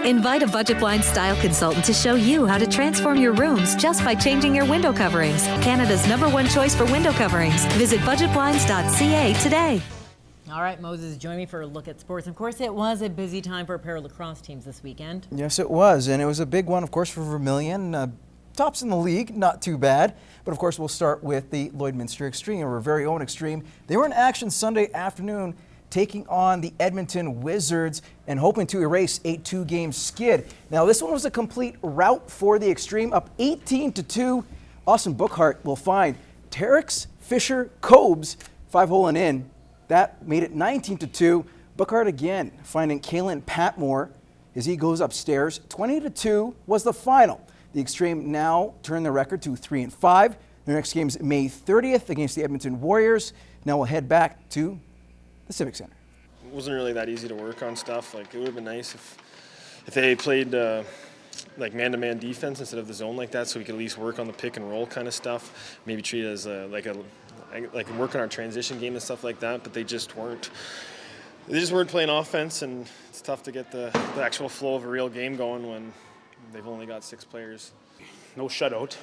Invite a Budget Blinds style consultant to show you how to transform your rooms just by changing your window coverings. Canada's #1 choice for window coverings. Visit budgetblinds.ca today. All right, Moses, join me for a look at sports. Of course, it was a busy time for pair lacrosse teams this weekend. Yes, it was, and it was a big one, of course, for Vermilion. Tops in the league, not too bad. But of course, we'll start with the Lloydminster Xtreme, our very own Xtreme. They were in action Sunday afternoon, taking on the Edmonton Wizards and hoping to erase a 2-game skid. Now, this one was a complete rout for the Xtreme, up 18-2. Austin Bookhart will find Terex Fisher Cobes 5-holing in. That made it 19-2. Bookhart again finding Kalen Patmore as he goes upstairs. 20-2 was the final. The Xtreme now turn the record to 3-5. Their next game is May 30th against the Edmonton Warriors. Now we'll head back to the Civic Center. It wasn't really that easy to work on stuff. Like, it would have been nice if they played like man-to-man defense instead of the zone like that, so we could at least work on the pick and roll kind of stuff. Maybe treat it as like work on our transition game and stuff like that. But they just weren't. They just weren't playing offense, and it's tough to get the actual flow of a real game going when they've only got 6 players. No shutout.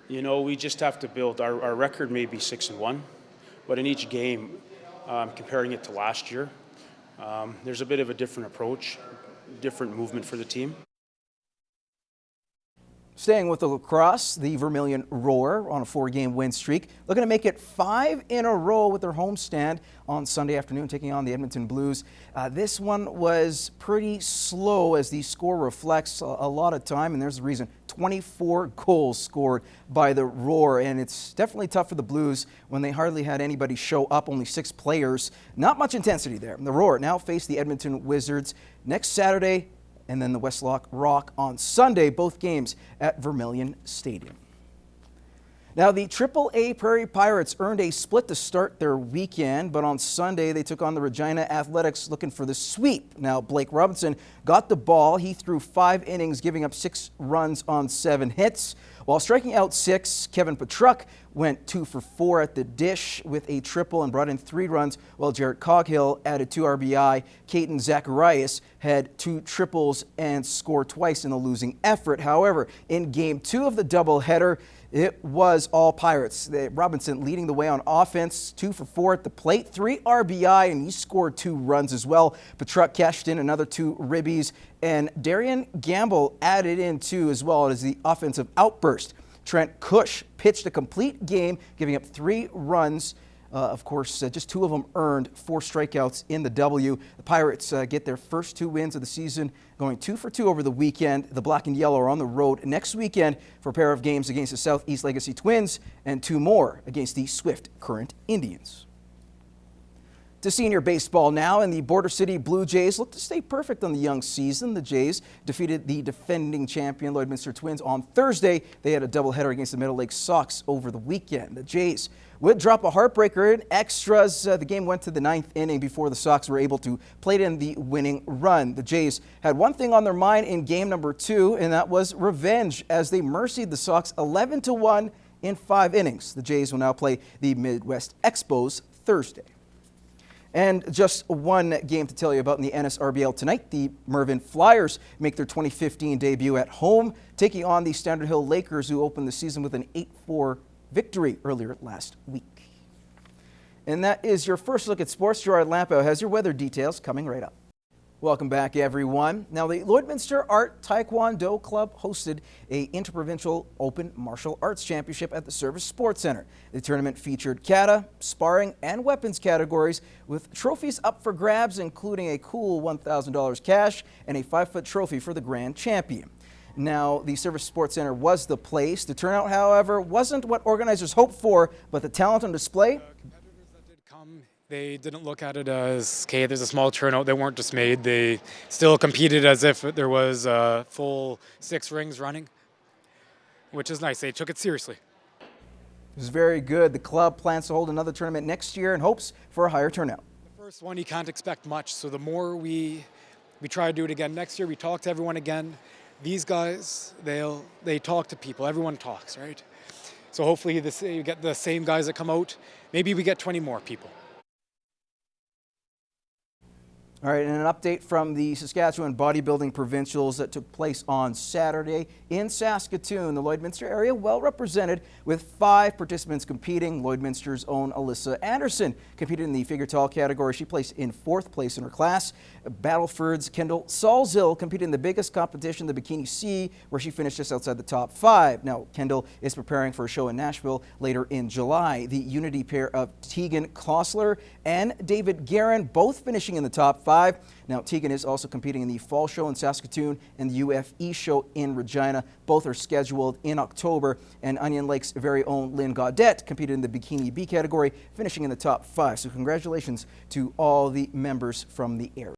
You know, we just have to build. Our record may be 6-1, but in each game, comparing it to last year, there's a bit of a different approach, different movement for the team. Staying with the lacrosse, the Vermilion Roar on a 4-game win streak, looking to make it 5 in a row with their homestand on Sunday afternoon, taking on the Edmonton Blues. This one was pretty slow, as the score reflects a lot of time, and there's the reason. 24 goals scored by the Roar, and it's definitely tough for the Blues when they hardly had anybody show up, only 6 players. Not much intensity there. The Roar now face the Edmonton Wizards next Saturday, and then the Westlock Rock on Sunday, both games at Vermilion Stadium. Now, the AAA Prairie Pirates earned a split to start their weekend, but on Sunday they took on the Regina Athletics looking for the sweep. Now, Blake Robinson got the ball. He threw 5 innings, giving up 6 runs on 7 hits. While striking out 6, Kevin Petruck went 2 for 4 at the dish with a triple and brought in 3 runs, while Jarrett Coghill added 2 RBI. Caden Zacharias had 2 triples and scored twice in the losing effort. However, in Game 2 of the doubleheader, it was all Pirates. Robinson leading the way on offense, 2 for 4 at the plate, 3 RBI, and he scored 2 runs as well. Petruck cashed in another 2 ribbies, and Darian Gamble added in 2 as well as the offensive outburst. Trent Cush pitched a complete game, giving up 3 runs. Of course, just 2 of them earned, 4 strikeouts in the W. The Pirates get their first 2 wins of the season, going 2 for 2 over the weekend. The Black and Yellow are on the road next weekend for a pair of games against the Southeast Legacy Twins and 2 more against the Swift Current Indians. To senior baseball now, and the Border City Blue Jays look to stay perfect on the young season. The Jays defeated the defending champion Lloydminster Twins on Thursday. They had a doubleheader against the Middle Lake Sox over the weekend. The Jays would drop a heartbreaker in extras. The game went to the 9th inning before the Sox were able to plate in the winning run. The Jays had one thing on their mind in game number 2, and that was revenge, as they mercied the Sox 11-1 in 5 innings. The Jays will now play the Midwest Expos Thursday. And just one game to tell you about in the NSRBL tonight. The Mervyn Flyers make their 2015 debut at home, taking on the Standard Hill Lakers, who opened the season with an 8-4 victory earlier last week. And that is your first look at sports. Gerard Lampo has your weather details coming right up. Welcome back, everyone. Now, the Lloydminster Art Taekwondo Club hosted a interprovincial open martial arts championship at the Service Sports Center. The tournament featured kata, sparring, and weapons categories, with trophies up for grabs, including a cool $1,000 cash and a 5-foot trophy for the grand champion. Now, the Service Sports Center was the place. The turnout, however, wasn't what organizers hoped for, but the talent on display. They didn't look at it as, okay, there's a small turnout. They weren't dismayed. They still competed as if there was a full 6 rings running, which is nice. They took it seriously. It was very good. The club plans to hold another tournament next year and hopes for a higher turnout. The first one, you can't expect much. So the more we try to do it again next year, we talk to everyone again. These guys, they talk to people. Everyone talks, right? So hopefully you get the same guys that come out. Maybe we get 20 more people. All right, and an update from the Saskatchewan Bodybuilding Provincials that took place on Saturday in Saskatoon. The Lloydminster area well represented with 5 participants competing. Lloydminster's own Alyssa Anderson competed in the figure tall category. She placed in 4th place in her class. Battleford's Kendall Salzil competed in the biggest competition, the Bikini C, where she finished just outside the top 5. Now, Kendall is preparing for a show in Nashville later in July. The unity pair of Tegan Klossler and David Guerin both finishing in the top 5. Now, Tegan is also competing in the Fall Show in Saskatoon and the UFE Show in Regina. Both are scheduled in October. And Onion Lake's very own Lynn Gaudette competed in the Bikini B category, finishing in the top 5. So congratulations to all the members from the area.